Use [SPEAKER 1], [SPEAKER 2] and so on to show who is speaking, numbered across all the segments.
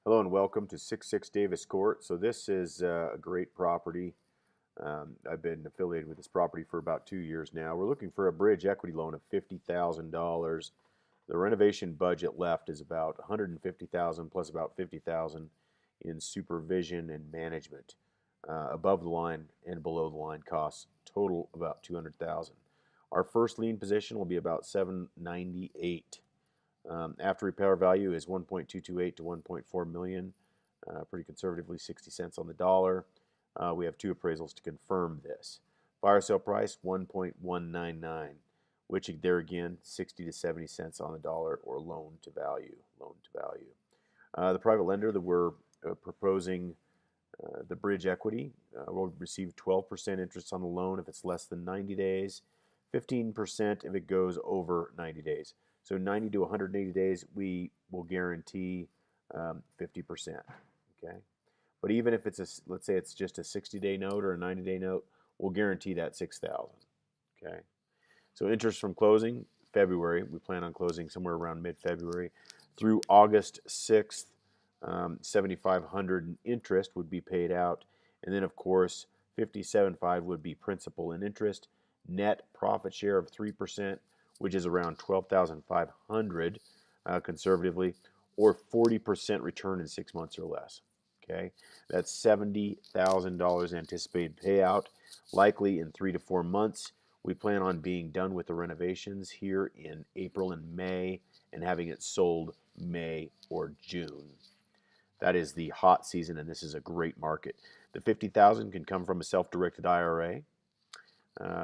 [SPEAKER 1] Hello and welcome to 66 Davis Court. So this is a great property. I've been affiliated with this property for about 2 years now. We're looking for a bridge equity loan of $50,000. The renovation budget left is about $150,000 plus about $50,000 in supervision and management. Above the line and below the line costs total about $200,000. Our first lien position will be about $798,000. After repair value is 1.228 to 1.4 million. Pretty conservatively, 60 cents on the dollar. We have two appraisals to confirm this. Fire sale price 1.199, which there again 60 to 70 cents on the dollar, or loan to value. The private lender that we're proposing the bridge equity will receive 12% interest on the loan if it's less than 90 days, 15% if it goes over 90 days. So 90 to 180 days, we will guarantee 50%. Okay, but even if it's let's say it's just a 60-day note or a 90-day note, we'll guarantee that $6,000. Okay, so interest from closing February. We plan on closing somewhere around mid-February through August 6th. 7,500 in interest would be paid out, and then of course 57.5 would be principal and interest. Net profit share of 3%, which is around 12,500 conservatively, or 40% return in 6 months or less. Okay, that's $70,000 anticipated payout, likely in 3 to 4 months. We plan on being done with the renovations here in April and May and having it sold May or June. That is the hot season, and this is a great market. The $50,000 can come from a self-directed IRA,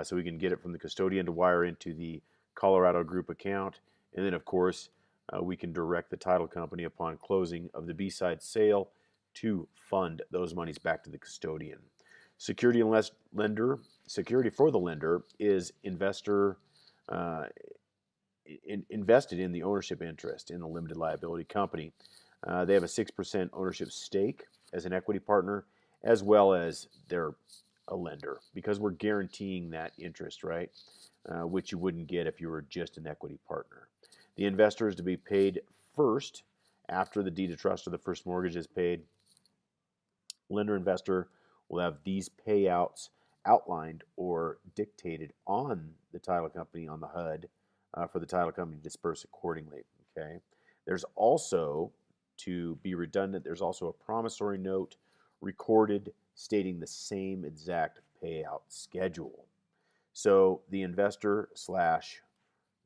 [SPEAKER 1] so we can get it from the custodian to wire into the Colorado Group account, and then of course we can direct the title company upon closing of the B-side sale to fund those monies back to the custodian. Security for the lender is invested in the ownership interest in the limited liability company. They have a 6% ownership stake as an equity partner, as well as they're a lender, because we're guaranteeing that interest, right? Which you wouldn't get if you were just an equity partner. The investor is to be paid first after the deed of trust or the first mortgage is paid. Lender investor will have these payouts outlined or dictated on the title company on the HUD for the title company to disperse accordingly. Okay. There's also, to be redundant, there's also a promissory note recorded stating the same exact payout schedule. So the investor slash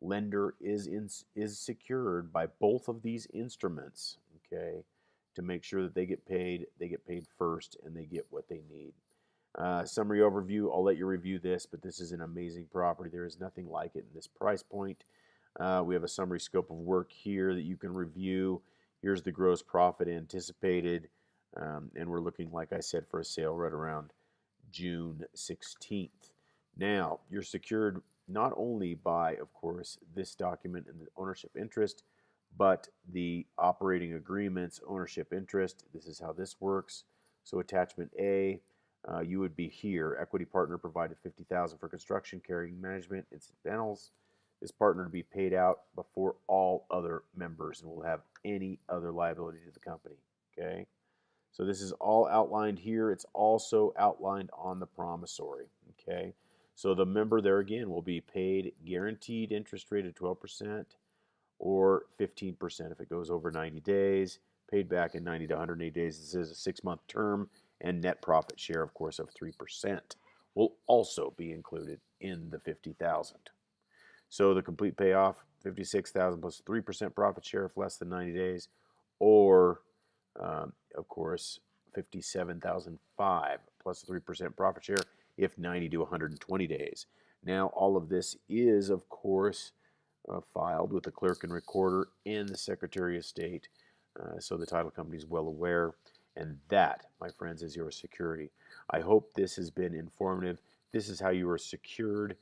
[SPEAKER 1] lender is secured by both of these instruments, okay, to make sure that they get paid first, and they get what they need. Summary overview, I'll let you review this, but this is an amazing property. There is nothing like it in this price point. We have a summary scope of work here that you can review. Here's the gross profit anticipated, and we're looking, like I said, for a sale right around June 16th. Now, you're secured not only by, of course, this document and the ownership interest, but the operating agreements, ownership interest. This is how this works. So attachment A, you would be here. Equity partner provided $50,000 for construction, carrying management, incidentals. This partner to be paid out before all other members and will have any other liability to the company. Okay, so this is all outlined here. It's also outlined on the promissory. Okay, so the member there again will be paid guaranteed interest rate of 12% or 15% if it goes over 90 days, paid back in 90 to 180 days. This is a 6-month term, and net profit share, of course, of 3% will also be included in the $50,000. So the complete payoff, $56,000 plus 3% profit share if less than 90 days, or of course, $57,005 plus 3% profit share if 90 to 120 days. Now, all of this is, of course, filed with the clerk and recorder and the Secretary of State, so the title company is well aware. And that, my friends, is your security. I hope this has been informative. This is how you are secured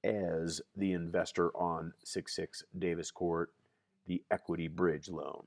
[SPEAKER 1] as the investor on 66 Davis Court, the equity bridge loan.